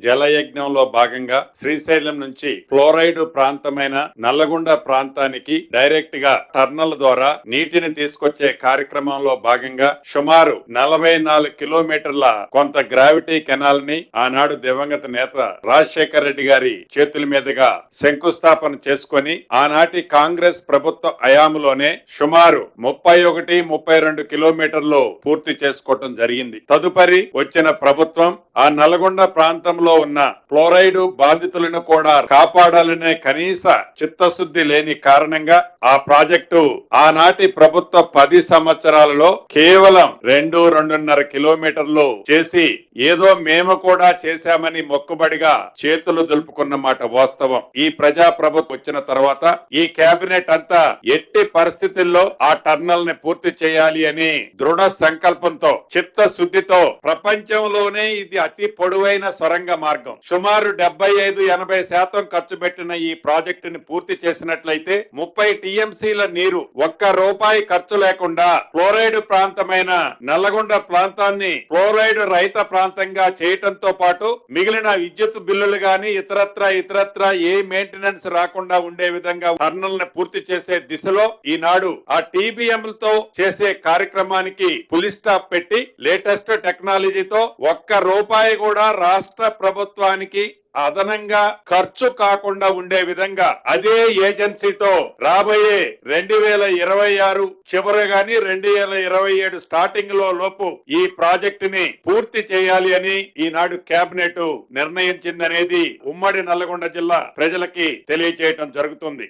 జలయజ్ఞంలో భాగంగా శ్రీశైలం నుంచి ఫ్లోరైడ్ ప్రాంతమైన నల్లగొండ ప్రాంతానికి డైరెక్ట్ గా టర్నల్ ద్వారా నీటిని తీసుకొచ్చే కార్యక్రమంలో భాగంగా సుమారు 44 కిలోమీటర్ల కొంత గ్రావిటీ కెనాల్ ని ఆనాడు దివంగత నేత రాజశేఖర్ రెడ్డి గారి చేతుల మీదుగా శంకుస్థాపన చేసుకొని ఆనాటి కాంగ్రెస్ ప్రభుత్వ హయాంలోనే సుమారు 31-32 కిలోమీటర్లు పూర్తి చేసుకోవటం జరిగింది. తదుపరి వచ్చిన ప్రభుత్వం ఆ నల్గొండ ప్రాంతంలో ఉన్న ఫ్లోరైడ్ బాధితులను కూడా కాపాడాలనే కనీస చిత్తశుద్ధి లేని కారణంగా ఆ ప్రాజెక్టు ఆనాటి ప్రభుత్వ 10 సంవత్సరాలలో కేవలం 2-2.5 కిలోమీటర్లు చేసి ఏదో మేము కూడా చేశామని మొక్కుబడిగా చేతులు దులుపుకున్న మాట వాస్తవం. ఈ ప్రజా ప్రభుత్వం వచ్చిన తర్వాత ఈ కేబినెట్ అంతా ఎట్టి పరిస్థితుల్లో ఆ టర్నల్ ని పూర్తి చేయాలి అని దృఢ సంకల్పంతో చిత్తశుద్ధితో ప్రపంచంలోనే ఇది అతి పొడవైన సొరంగ మార్గం సుమారు 75-80% ఖర్చు పెట్టిన ఈ ప్రాజెక్టుని పూర్తి చేసినట్లయితే 30 టీఎంసీల నీరు ₹1 ఖర్చు లేకుండా ఫ్లోరైడ్ ప్రాంతమైన నల్లగొండ ప్రాంతాన్ని ఫ్లోరైడ్ రహిత ప్రాంతంగా చేయటంతో పాటు మిగిలిన విద్యుత్ బిల్లులు గాని ఇతరత్ర ఏ మెయింటెనెన్స్ రాకుండా ఉండే విధంగా టర్నల్ ని పూర్తి చేసే దిశలో ఈనాడు ఆ టీబీఎంలతో చేసే కార్యక్రమానికి పులి స్టాప్ పెట్టి లేటెస్ట్ టెక్నాలజీతో ₹1 కూడా రాష్ట్ర ప్రభుత్వానికి అదనంగా ఖర్చు కాకుండా ఉండే విధంగా అదే ఏజెన్సీతో రాబోయే 2026 చివరి గాని 2027 స్టార్టింగ్ లోపు ఈ ప్రాజెక్టుని పూర్తి చేయాలి అని ఈనాడు కేబినెట్ నిర్ణయించిందనేది ఉమ్మడి నల్లగొండ జిల్లా ప్రజలకి తెలియజేయటం జరుగుతుంది.